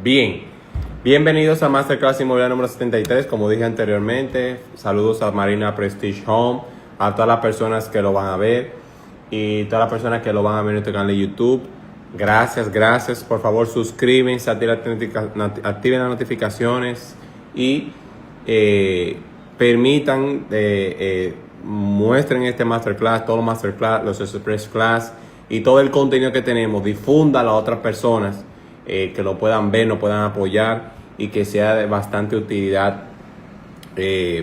Bien, bienvenidos a Masterclass Inmobiliaria número 73. Como dije anteriormente, saludos a Marina Prestige Home, a todas las personas que lo van a ver y todas las personas que lo van a ver en nuestro canal de YouTube. Gracias. Por favor, suscríbanse, activen las notificaciones y permitan, muestren este Masterclass, todos los Masterclass, los Express Class y todo el contenido que tenemos. Difúndalo a otras personas que lo puedan ver, nos puedan apoyar y que sea de bastante utilidad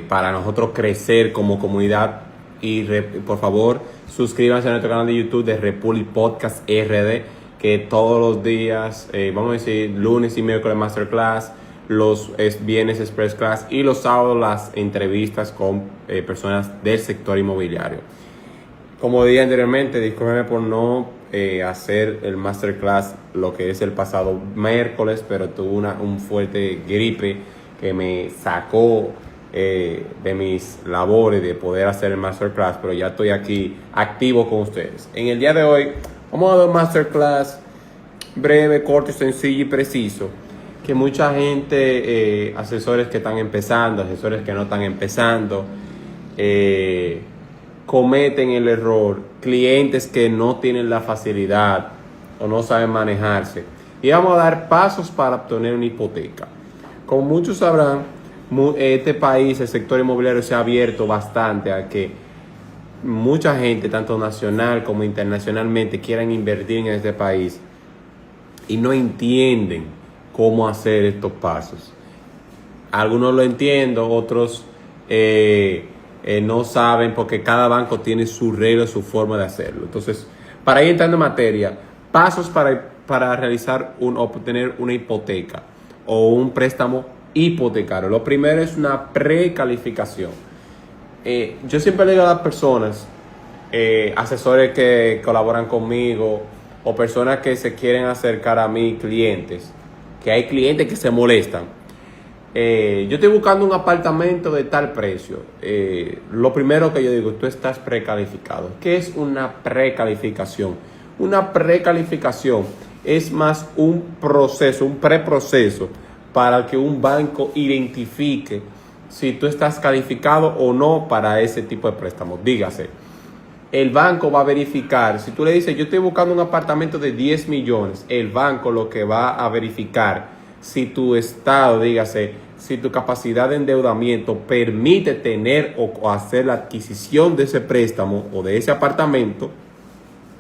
para nosotros crecer como comunidad. Y por favor, suscríbanse a nuestro canal de YouTube de Republic Podcast RD, que todos los días, vamos a decir, lunes y miércoles Masterclass, los viernes Express Class y los sábados las entrevistas con personas del sector inmobiliario. Como dije anteriormente, discúlpenme por no hacer el Masterclass lo que es el pasado miércoles, pero tuve un fuerte gripe que me sacó de mis labores de poder hacer el Masterclass, pero ya estoy aquí activo con ustedes. En el día de hoy vamos a dar un Masterclass breve, corto, sencillo y preciso, que mucha gente, asesores que están empezando, asesores que no están empezando, cometen el error, clientes que no tienen la facilidad o no saben manejarse. Y vamos a dar pasos para obtener una hipoteca. Como muchos sabrán, este país, el sector inmobiliario se ha abierto bastante a que mucha gente, tanto nacional como internacionalmente, quieran invertir en este país y no entienden cómo hacer estos pasos. Algunos lo entienden, otros no saben, porque cada banco tiene su regla, su forma de hacerlo. Entonces, para ir entrando en materia, pasos para realizar obtener una hipoteca o un préstamo hipotecario. Lo primero es una precalificación. Yo siempre le digo a las personas, asesores que colaboran conmigo o personas que se quieren acercar a mí, clientes, que hay clientes que se molestan. Yo estoy buscando un apartamento de tal precio. Lo primero que yo digo, tú estás precalificado. ¿Qué es una precalificación? Una precalificación es más un proceso, un preproceso para que un banco identifique si tú estás calificado o no para ese tipo de préstamos. Dígase, el banco va a verificar, si tú le dices, yo estoy buscando un apartamento de 10 millones, el banco lo que va a verificar si tu estado, dígase, si tu capacidad de endeudamiento permite tener o hacer la adquisición de ese préstamo o de ese apartamento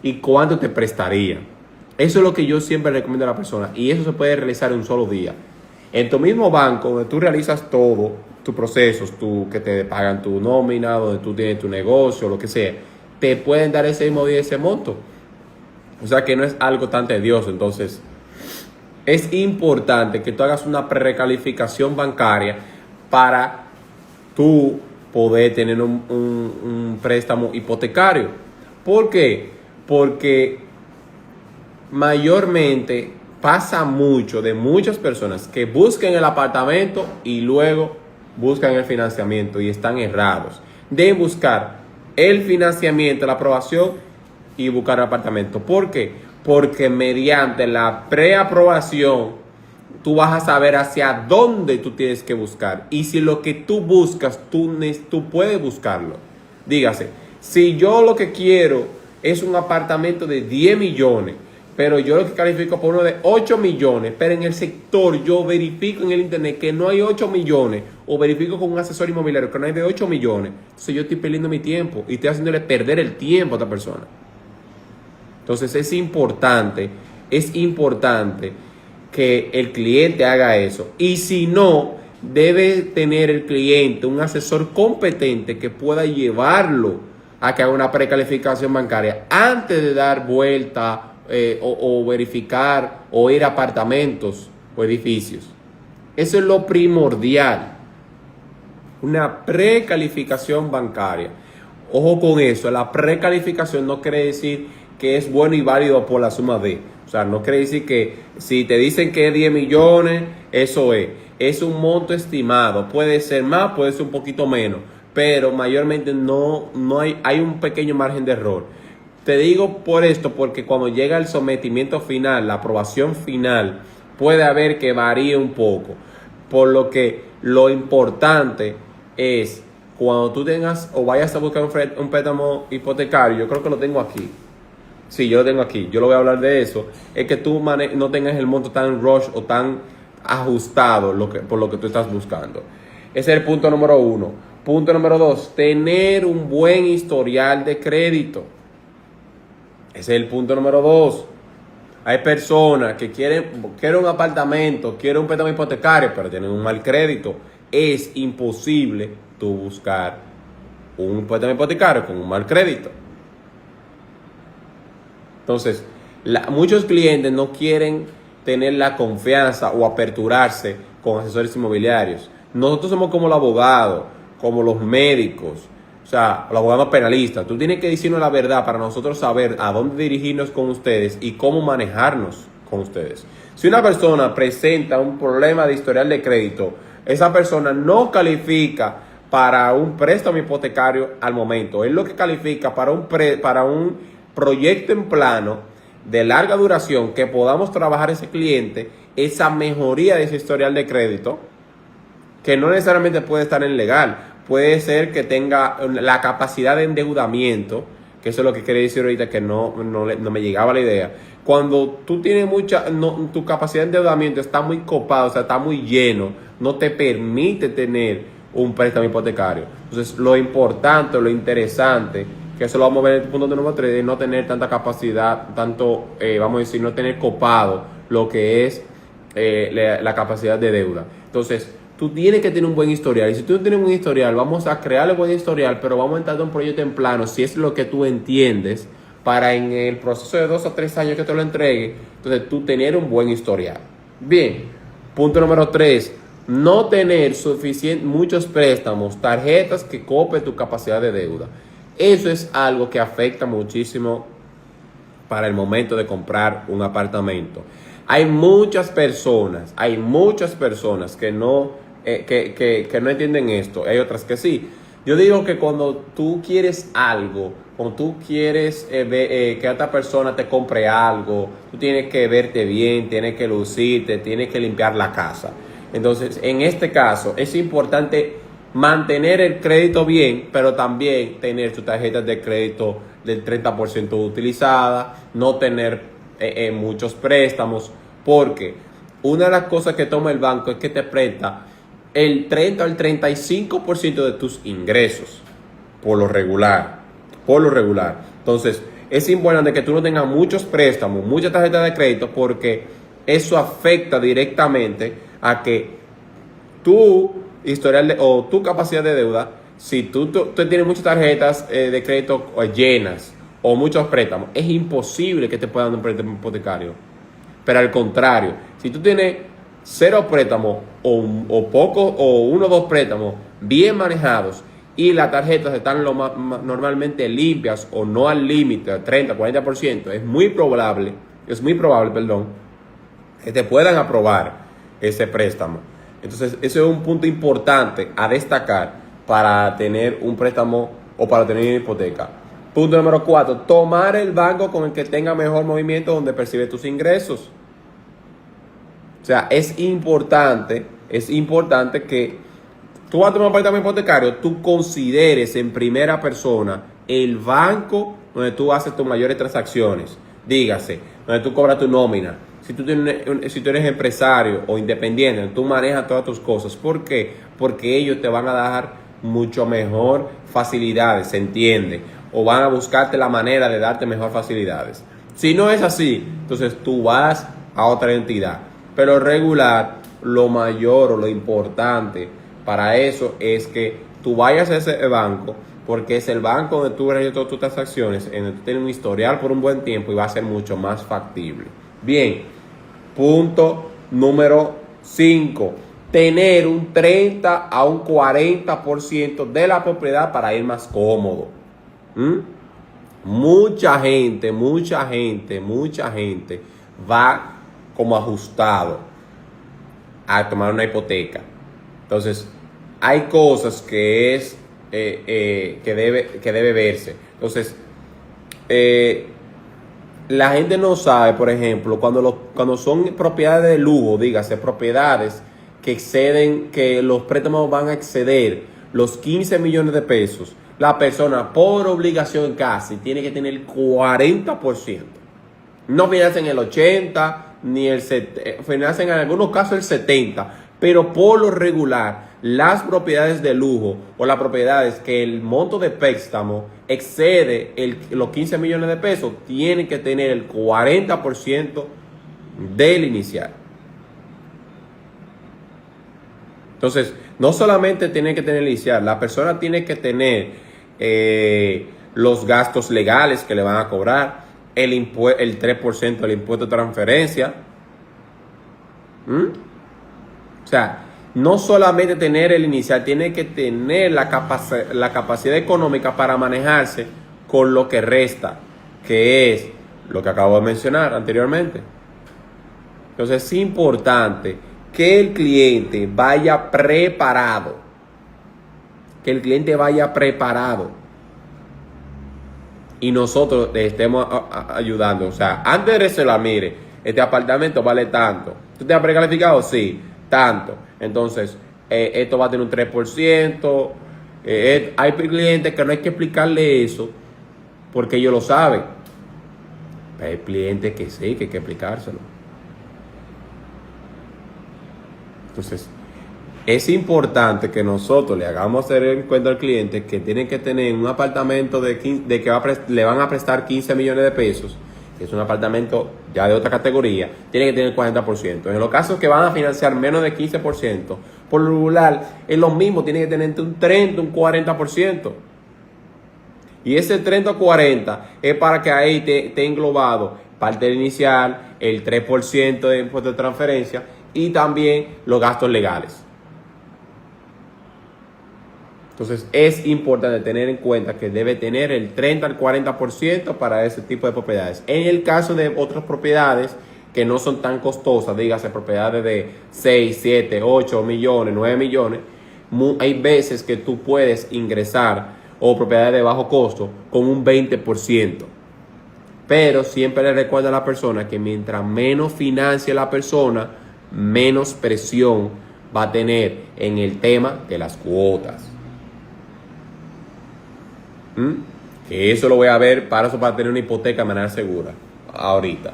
y cuánto te prestaría. Eso es lo que yo siempre recomiendo a la persona y eso se puede realizar en un solo día. En tu mismo banco, donde tú realizas todo, tus procesos, que te pagan tu nómina, donde tú tienes tu negocio, lo que sea, te pueden dar ese mismo día ese monto. O sea que no es algo tan tedioso. Entonces, es importante que tú hagas una precalificación bancaria para tú poder tener un préstamo hipotecario. ¿Por qué? Porque mayormente pasa mucho de muchas personas que buscan el apartamento y luego buscan el financiamiento y están errados. Deben buscar el financiamiento, la aprobación y buscar el apartamento. ¿Por qué? Porque mediante la preaprobación tú vas a saber hacia dónde tú tienes que buscar. Y si lo que tú buscas, tú puedes buscarlo. Dígase, si yo lo que quiero es un apartamento de 10 millones, pero yo lo que califico por uno de 8 millones, pero en el sector yo verifico en el internet que no hay 8 millones, o verifico con un asesor inmobiliario que no hay de 8 millones, entonces yo estoy perdiendo mi tiempo y estoy haciéndole perder el tiempo a esta persona. Entonces es importante que el cliente haga eso. Y si no, debe tener el cliente un asesor competente que pueda llevarlo a que haga una precalificación bancaria antes de dar vuelta o verificar o ir a apartamentos o edificios. Eso es lo primordial. Una precalificación bancaria. Ojo con eso, la precalificación no quiere decir que es bueno y válido por la suma de. O sea, no quiere decir que si te dicen que es 10 millones, eso es. Es un monto estimado. Puede ser más, puede ser un poquito menos. Pero mayormente no hay un pequeño margen de error. Te digo por esto porque cuando llega el sometimiento final, la aprobación final puede haber que varíe un poco. Por lo que lo importante es, cuando tú tengas o vayas a buscar un préstamo hipotecario, yo creo que lo tengo aquí. Sí, yo lo tengo aquí. Yo lo voy a hablar de eso. Es que tú no tengas el monto tan rush o tan ajustado por lo que tú estás buscando. Ese es el punto número 1. Punto número 2. Tener un buen historial de crédito. Ese es el punto número 2. Hay personas que quieren un apartamento, quieren un préstamo hipotecario, pero tienen un mal crédito. Es imposible tú buscar un préstamo hipotecario con un mal crédito. Entonces, muchos clientes no quieren tener la confianza o aperturarse con asesores inmobiliarios. Nosotros somos como el abogado, como los médicos, o sea, los abogados penalistas. Tú tienes que decirnos la verdad para nosotros saber a dónde dirigirnos con ustedes y cómo manejarnos con ustedes. Si una persona presenta un problema de historial de crédito, esa persona no califica para un préstamo hipotecario al momento. Es lo que califica para un proyecto en plano de larga duración que podamos trabajar ese cliente, esa mejoría de ese historial de crédito, que no necesariamente puede estar en legal, puede ser que tenga la capacidad de endeudamiento, que eso es lo que quería decir ahorita, que no me llegaba la idea. Cuando tú tienes tu capacidad de endeudamiento está muy copada, o sea, está muy lleno, no te permite tener un préstamo hipotecario. Entonces, lo importante, lo interesante, que eso lo vamos a ver en el punto número 3, es no tener tanta capacidad, vamos a decir, no tener copado lo que es la capacidad de deuda. Entonces, tú tienes que tener un buen historial. Y si tú no tienes un buen historial, vamos a crear el buen historial, pero vamos a entrar en un proyecto en plano, si es lo que tú entiendes, para en el proceso de 2 a 3 años que te lo entregue, entonces tú tener un buen historial. Bien, punto número 3, no tener muchos préstamos, tarjetas que copen tu capacidad de deuda. Eso es algo que afecta muchísimo para el momento de comprar un apartamento. Hay muchas personas que no entienden esto. Hay otras que sí. Yo digo que cuando tú quieres algo, cuando tú quieres que otra persona te compre algo, tú tienes que verte bien, tienes que lucirte, tienes que limpiar la casa. Entonces, en este caso, es importante mantener el crédito bien, pero también tener tus tarjetas de crédito del 30% utilizada, no tener muchos préstamos, porque una de las cosas que toma el banco es que te presta el 30 o el 35% de tus ingresos, por lo regular. Entonces, es importante que tú no tengas muchos préstamos, muchas tarjetas de crédito, porque eso afecta directamente a que tu historial o tu capacidad de deuda, si tú tienes muchas tarjetas de crédito llenas o muchos préstamos, es imposible que te puedan dar un préstamo hipotecario. Pero al contrario, si tú tienes 0 préstamos o pocos o 1 o 2 préstamos bien manejados y las tarjetas están normalmente limpias o no al límite, al 30, 40%, es muy probable, que te puedan aprobar ese préstamo. Entonces, ese es un punto importante a destacar para tener un préstamo o para tener una hipoteca. Punto número 4, tomar el banco con el que tenga mejor movimiento donde percibe tus ingresos. O sea, es importante que tú vas a tomar un préstamo hipotecario, tú consideres en primera persona el banco donde tú haces tus mayores transacciones. Dígase, donde tú cobras tu nómina. Si tú eres empresario o independiente, tú manejas todas tus cosas. ¿Por qué? Porque ellos te van a dar mucho mejor facilidades, ¿se entiende? O van a buscarte la manera de darte mejor facilidades. Si no es así, entonces tú vas a otra entidad. Pero regular, lo mayor o lo importante para eso es que tú vayas a ese banco, porque es el banco donde tú realizas todas tus transacciones, en donde tú tienes un historial por un buen tiempo y va a ser mucho más factible. Bien, punto número 5. Tener un 30 a un 40% de la propiedad para ir más cómodo. Mucha gente va como ajustado a tomar una hipoteca. Entonces, hay cosas que debe verse. Entonces, la gente no sabe, por ejemplo, cuando son propiedades de lujo, dígase, propiedades que exceden, que los préstamos van a exceder los 15 millones de pesos, la persona por obligación casi tiene que tener el 40%. No financian el 80%, ni el 70%, financian en algunos casos el 70%, pero por lo regular, las propiedades de lujo o las propiedades que el monto de préstamo excede los 15 millones de pesos, tienen que tener el 40% del inicial. Entonces, no solamente tiene que tener el inicial, la persona tiene que tener los gastos legales que le van a cobrar, el 3% del impuesto de transferencia. O sea, no solamente tener el inicial, tiene que tener la capacidad económica para manejarse con lo que resta, que es lo que acabo de mencionar anteriormente. Entonces es importante que el cliente vaya preparado. Que el cliente vaya preparado. Y nosotros le estemos ayudando. O sea, antes de reservar, mire, este apartamento vale tanto. ¿Tú te has precalificado? Sí, tanto. Entonces, esto va a tener un 3%. Hay clientes que no hay que explicarle eso porque ellos lo saben. Pero hay clientes que sí, que hay que explicárselo. Entonces, es importante que nosotros le hagamos hacer en cuenta al cliente que tiene que tener un apartamento le van a prestar 15 millones de pesos, que es un apartamento ya de otra categoría, tiene que tener el 40%. En los casos que van a financiar menos de 15%, por lo regular, es lo mismo, tiene que tener entre un 30 y un 40%. Y ese 30 o 40 es para que ahí esté englobado parte del inicial, el 3% de impuesto de transferencia y también los gastos legales. Entonces es importante tener en cuenta que debe tener el 30 al 40% para ese tipo de propiedades. En el caso de otras propiedades que no son tan costosas, dígase propiedades de 6, 7, 8 millones, 9 millones, hay veces que tú puedes ingresar, o propiedades de bajo costo, con un 20%. Pero siempre le recuerda a la persona que mientras menos financie la persona, menos presión va a tener en el tema de las cuotas. Que eso lo voy a ver para tener una hipoteca de manera segura ahorita.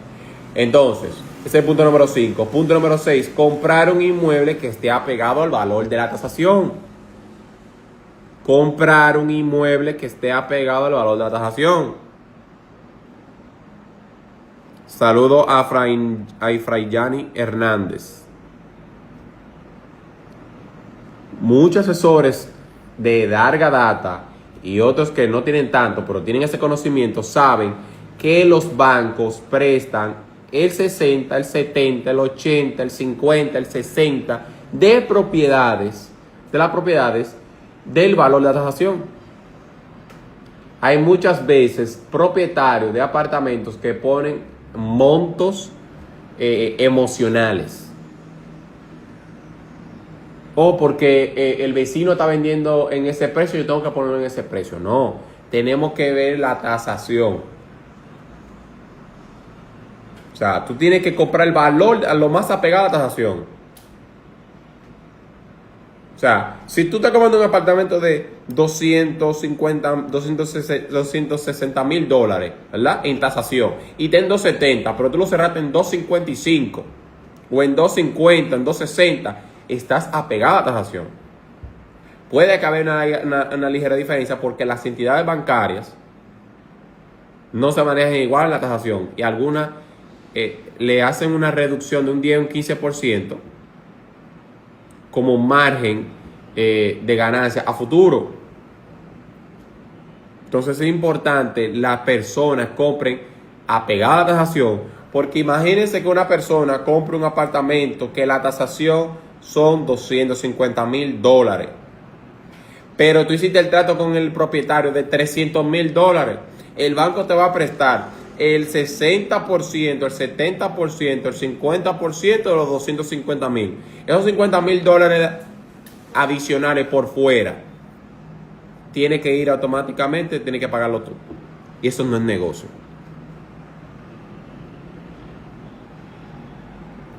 Entonces, ese es el punto número 5. Punto número 6, comprar un inmueble que esté apegado al valor de la tasación. Comprar un inmueble que esté apegado al valor de la tasación. Saludo a Frayani Hernández. Muchos asesores de larga data y otros que no tienen tanto, pero tienen ese conocimiento, saben que los bancos prestan el 60, el 70, el 80, el 50, el 60 de las propiedades del valor de la tasación. Hay muchas veces propietarios de apartamentos que ponen montos emocionales. O porque el vecino está vendiendo en ese precio, yo tengo que ponerlo en ese precio. No, tenemos que ver la tasación. O sea, tú tienes que comprar el valor a lo más apegado a la tasación. O sea, si tú estás comprando un apartamento de 260 mil dólares, ¿verdad? En tasación, y está en 270, pero tú lo cerraste en 255, o en 250, en 260, estás apegado a la tasación. Puede que haya una ligera diferencia porque las entidades bancarias no se manejan igual en la tasación y algunas le hacen una reducción de un 10 o un 15% como margen de ganancia a futuro. Entonces es importante las personas compren apegada a la tasación, porque imagínense que una persona compre un apartamento que la tasación son 250 mil dólares, pero tú hiciste el trato con el propietario de 300 mil dólares. El banco te va a prestar el 60%, el 70%, el 50% de los 250 mil. Esos 50 mil dólares adicionales por fuera, tiene que ir automáticamente, tiene que pagarlo tú. Y eso no es negocio.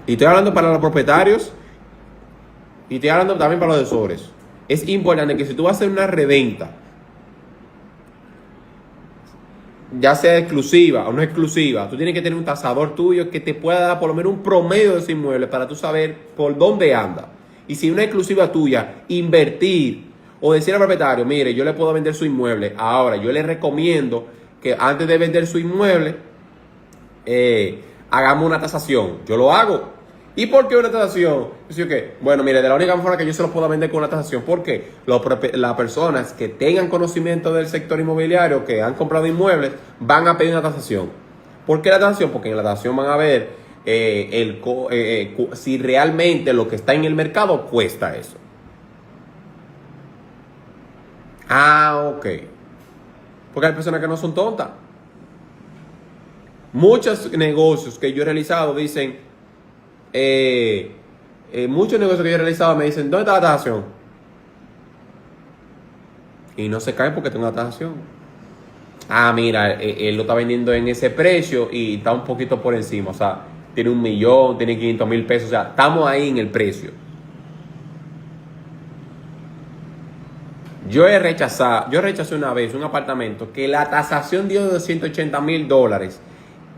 Y estoy hablando para los propietarios y estoy hablando también para los asesores. Es importante que si tú vas a hacer una reventa, ya sea exclusiva o no exclusiva, tú tienes que tener un tasador tuyo que te pueda dar por lo menos un promedio de ese inmueble para tú saber por dónde anda. Y si una exclusiva tuya, invertir o decir al propietario, mire, yo le puedo vender su inmueble. Ahora, yo le recomiendo que antes de vender su inmueble, hagamos una tasación. Yo lo hago. ¿Y por qué una tasación? Bueno, mire, de la única forma que yo se lo puedo vender con una tasación, porque las personas que tengan conocimiento del sector inmobiliario, que han comprado inmuebles, van a pedir una tasación. ¿Por qué la tasación? Porque en la tasación van a ver si realmente lo que está en el mercado cuesta eso. Ok. Porque hay personas que no son tontas. Muchos negocios que yo he realizado dicen, muchos negocios que yo he realizado me dicen, ¿dónde está la tasación? Y no se caen porque tengo una tasación. Mira, él lo está vendiendo en ese precio y está un poquito por encima. O sea, tiene 1 millón, tiene 500,000 pesos. O sea, estamos ahí en el precio. Yo rechacé una vez un apartamento que la tasación dio de $180,000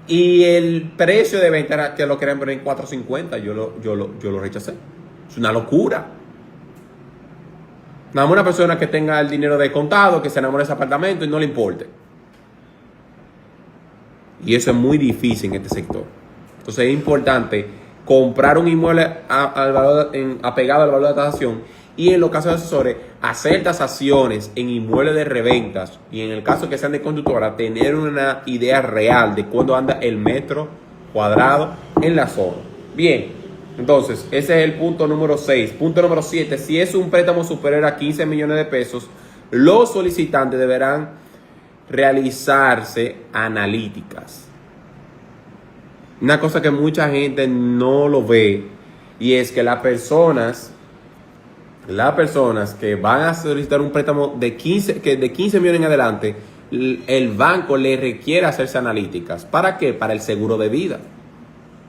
y el precio de venta era que lo querían poner en 450. Yo lo rechacé. Es una locura. Nada más una persona que tenga el dinero de contado, que se enamore de ese apartamento y no le importe. Y eso es muy difícil en este sector. Entonces es importante comprar un inmueble apegado al valor de la tasación. Y en los casos de asesores, hacer tasaciones en inmuebles de reventas. Y en el caso que sean de constructora, tener una idea real de cuándo anda el metro cuadrado en la zona. Bien, entonces ese es el punto número 6. Punto número 7. Si es un préstamo superior a 15 millones de pesos, los solicitantes deberán realizarse analíticas. Una cosa que mucha gente no lo ve, y es que las personas que van a solicitar un préstamo de 15 millones en adelante, el banco le requiere hacerse analíticas. ¿Para qué? Para el seguro de vida.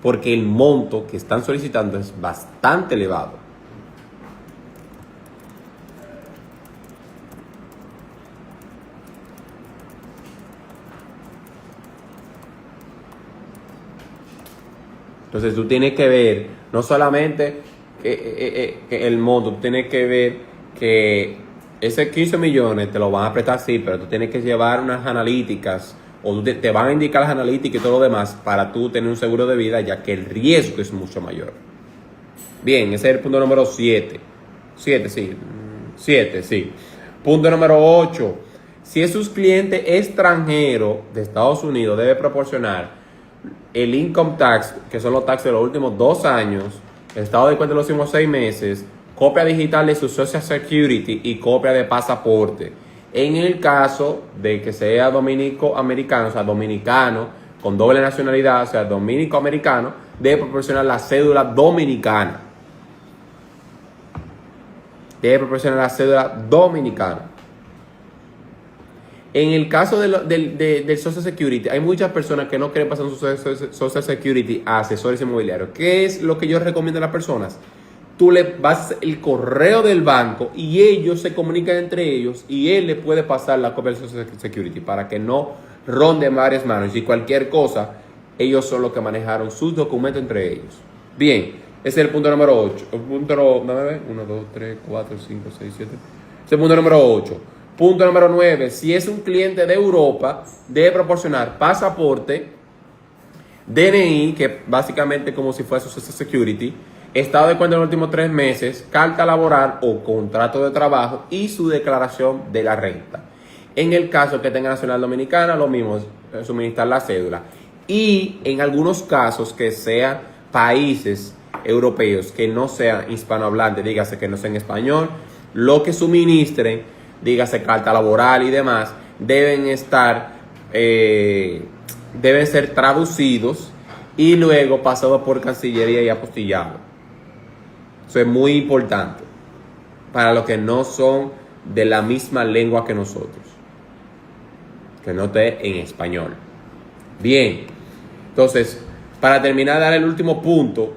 Porque el monto que están solicitando es bastante elevado. Entonces tú tienes que ver, no solamente que el monto, tú tienes que ver que ese 15 millones te lo van a prestar, sí, pero tú tienes que llevar unas analíticas, o te van a indicar las analíticas y todo lo demás para tú tener un seguro de vida, ya que el riesgo es mucho mayor. Bien, ese es el punto número 7. 7, sí. Punto número 8. Si es un cliente extranjero de Estados Unidos, debe proporcionar el income tax, que son los taxes de los últimos 2 años, el estado de cuenta de los últimos 6 meses, copia digital de su Social Security y copia de pasaporte. En el caso de que sea dominico-americano, o sea, dominicano con doble nacionalidad, o sea, dominico-americano, debe proporcionar la cédula dominicana. En el caso del Social Security, hay muchas personas que no quieren pasar su Social Security a asesores inmobiliarios. ¿Qué es lo que yo recomiendo a las personas? Tú le vas el correo del banco y ellos se comunican entre ellos y él le puede pasar la copia del Social Security para que no ronde varias manos. Y cualquier cosa, ellos son los que manejaron sus documentos entre ellos. Bien, ese es el punto número 8. El punto 9, 1, 2, 3, 4, 5, 6, 7. Ese es el punto número 8. Punto número 9. Si es un cliente de Europa, debe proporcionar pasaporte, DNI, que básicamente como si fuese su Social Security, estado de cuenta en los últimos 3 meses, carta laboral o contrato de trabajo y su declaración de la renta. En el caso que tenga nacional dominicana, lo mismo, suministrar la cédula. Y en algunos casos que sean países europeos que no sean hispanohablantes, dígase que no sean español, lo que suministren, dígase carta laboral y demás, deben ser traducidos y luego pasados por Cancillería y apostillado. Eso es muy importante para los que no son de la misma lengua que nosotros, que no esté en español. Bien, entonces, para terminar, dar el último punto,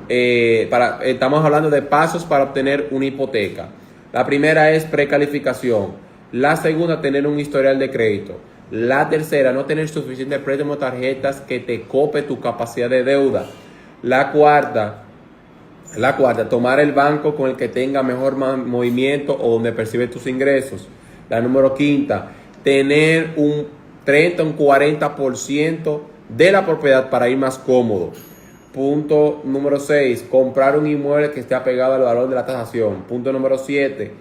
Estamos hablando de pasos para obtener una hipoteca. La primera es precalificación. La segunda, tener un historial de crédito. La tercera, no tener suficiente préstamo de tarjetas que te cope tu capacidad de deuda. La cuarta, tomar el banco con el que tenga mejor movimiento o donde percibe tus ingresos. La número quinta, tener un 30 o un 40% de la propiedad para ir más cómodo. Punto número 6, comprar un inmueble que esté apegado al valor de la tasación. Punto número 7,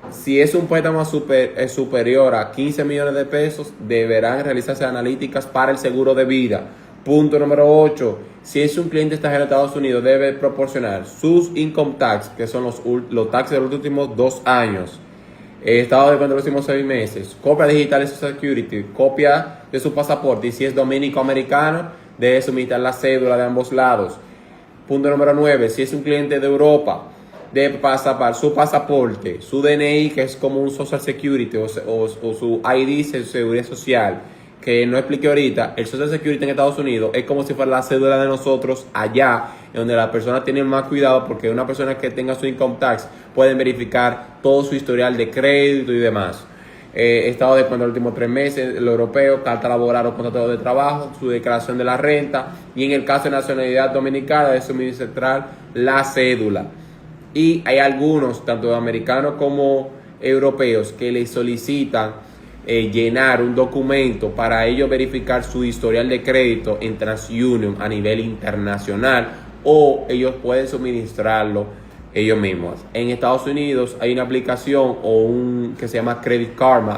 si es un préstamo superior a 15 millones de pesos, deberán realizarse analíticas para el seguro de vida. Punto número 8, si es un cliente extranjero de Estados Unidos, debe proporcionar sus income tax, que son los taxes de los últimos 2 años, estado de cuenta de los últimos 6 meses, copia digital de su security, copia de su pasaporte, y si es dominico-americano, debe suministrar la cédula de ambos lados. Punto número 9, si es un cliente de Europa, debe pasar su pasaporte, su DNI, que es como un Social Security, o su ID, su seguridad social, que no expliqué ahorita. El Social Security en Estados Unidos es como si fuera la cédula de nosotros allá, en donde la persona tiene más cuidado, porque una persona que tenga su income tax pueden verificar todo su historial de crédito y demás. Estado de cuenta de los últimos 3 meses, el europeo, carta laboral o contrato de trabajo, su declaración de la renta, y en el caso de nacionalidad dominicana debe suministrar la cédula. Y hay algunos, tanto americanos como europeos, que les solicitan llenar un documento para ellos verificar su historial de crédito en TransUnion a nivel internacional, o ellos pueden suministrarlo ellos mismos. En Estados Unidos hay una aplicación que se llama Credit Karma.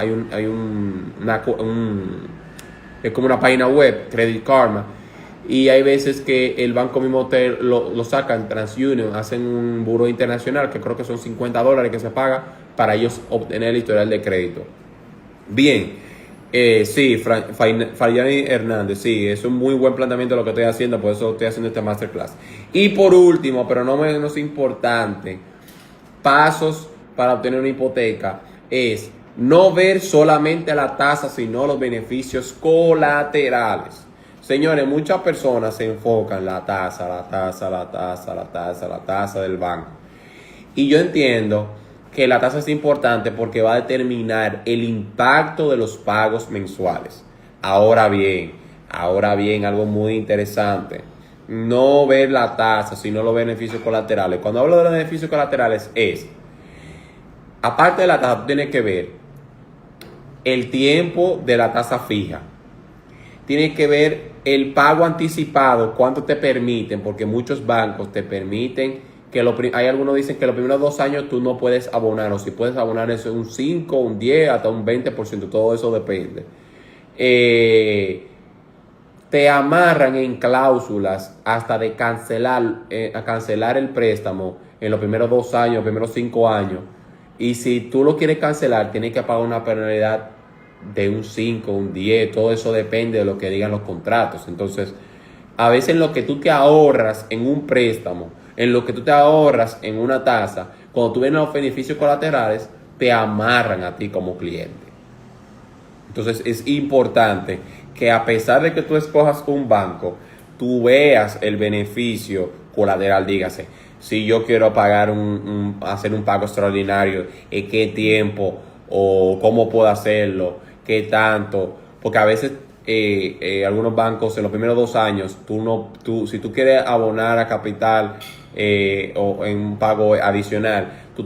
Es como una página web, Credit Karma, y hay veces que el banco mismo lo sacan, TransUnion, hacen un buró internacional que creo que son $50 que se paga para ellos obtener el historial de crédito. Bien, sí, Fayani Hernández, sí, es un muy buen planteamiento lo que estoy haciendo, por eso estoy haciendo este masterclass. Y por último, pero no menos importante, pasos para obtener una hipoteca es no ver solamente la tasa, sino los beneficios colaterales. Señores, muchas personas se enfocan en la tasa del banco. Y yo entiendo que la tasa es importante porque va a determinar el impacto de los pagos mensuales. Ahora bien, algo muy interesante. No ver la tasa, sino los beneficios colaterales. Cuando hablo de los beneficios colaterales aparte de la tasa, tú tienes que ver el tiempo de la tasa fija. Tienes que ver el pago anticipado, cuánto te permiten, porque muchos bancos te permiten hay algunos dicen que los primeros 2 años tú no puedes abonar, o si puedes abonar eso es un 5, un 10, hasta un 20%, todo eso depende. Te amarran en cláusulas hasta de cancelar el préstamo en los primeros 2 años, los primeros 5 años, y si tú lo quieres cancelar, tienes que pagar una penalidad de un 5, un 10, todo eso depende de lo que digan los contratos. Entonces, a veces en lo que tú te ahorras en un préstamo, en lo que tú te ahorras en una tasa, cuando tú vienes a los beneficios colaterales, te amarran a ti como cliente. Entonces es importante que, a pesar de que tú escojas un banco, tú veas el beneficio colateral. Dígase, si yo quiero pagar hacer un pago extraordinario, qué tiempo o cómo puedo hacerlo, qué tanto, porque a veces algunos bancos en los primeros 2 años, si tú quieres abonar a capital o en un pago adicional, te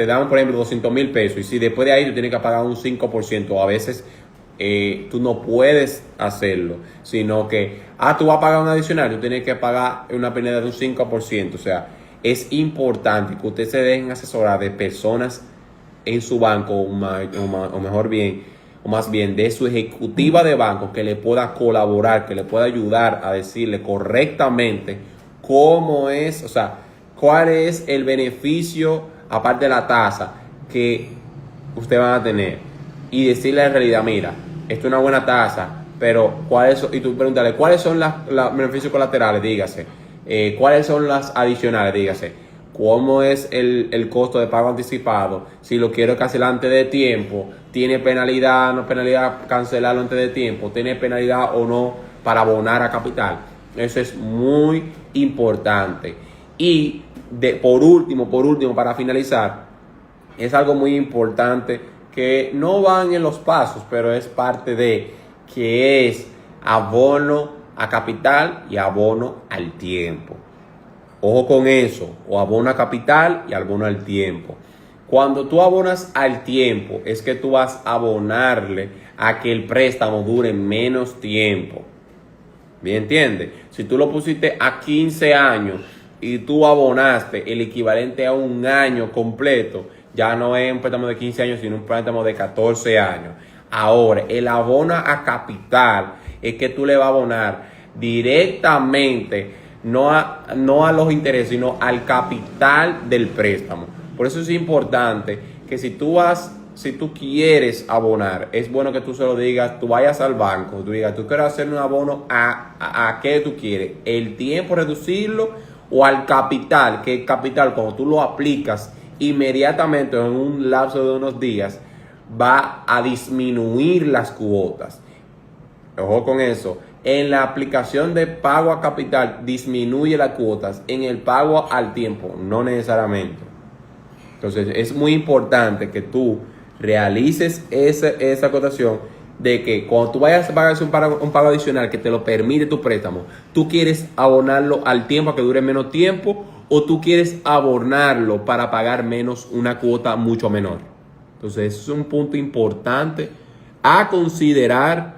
dan, por ejemplo, 200,000 pesos, y si después de ahí tú tienes que pagar un 5%, a veces tú no puedes hacerlo, sino que tú vas a pagar un adicional, tú tienes que pagar una penalidad de un 5%. O sea, es importante que ustedes se dejen asesorar de personas en su banco, o más bien de su ejecutiva de banco, que le pueda colaborar, que le pueda ayudar a decirle correctamente cómo es, o sea, cuál es el beneficio, aparte de la tasa, que ustedes van a tener, y decirle en realidad, mira, esto es una buena tasa, pero y tú pregúntale, ¿cuáles son los beneficios colaterales? Dígase, ¿cuáles son las adicionales? Dígase, ¿cómo es el costo de pago anticipado? Si lo quiero cancelar antes de tiempo, ¿tiene penalidad, no penalidad cancelarlo antes de tiempo? ¿Tiene penalidad o no para abonar a capital? Eso es muy importante. Y por último, para finalizar, es algo muy importante que no van en los pasos, pero es parte de, que es abono a capital y abono al tiempo. Ojo con eso, o abono a capital y abono al tiempo. Cuando tú abonas al tiempo, es que tú vas a abonarle a que el préstamo dure menos tiempo. ¿Me entiendes? Si tú lo pusiste a 15 años y tú abonaste el equivalente a un año completo, ya no es un préstamo de 15 años, sino un préstamo de 14 años. Ahora, el abono a capital es que tú le vas a abonar directamente, no a los intereses, sino al capital del préstamo. Por eso es importante que si tú quieres abonar, es bueno que tú se lo digas, tú vayas al banco, tú digas, tú quieres hacer un abono a qué tú quieres, el tiempo reducirlo o al capital, que el capital cuando tú lo aplicas inmediatamente en un lapso de unos días va a disminuir las cuotas. Ojo con eso. En la aplicación de pago a capital disminuye las cuotas, en el pago al tiempo no necesariamente. Entonces es muy importante que tú realices esa acotación de que cuando tú vayas a pagar un pago adicional que te lo permite tu préstamo, tú quieres abonarlo al tiempo, a que dure menos tiempo, o tú quieres abonarlo para pagar menos, una cuota mucho menor. Entonces eso es un punto importante a considerar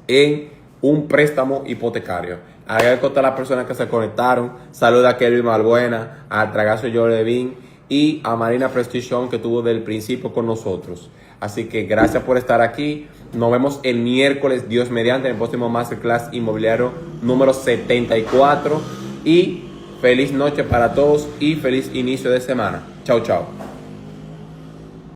en un préstamo hipotecario. Agradezco a todas las personas que se conectaron. Saluda a Kelvin Malbuena, a Tragazo Jorlevin y a Marina Prestigón, que estuvo del principio con nosotros. Así que gracias por estar aquí. Nos vemos el miércoles, Dios mediante, en el próximo Masterclass Inmobiliario número 74. Y feliz noche para todos y feliz inicio de semana. Chao, chao.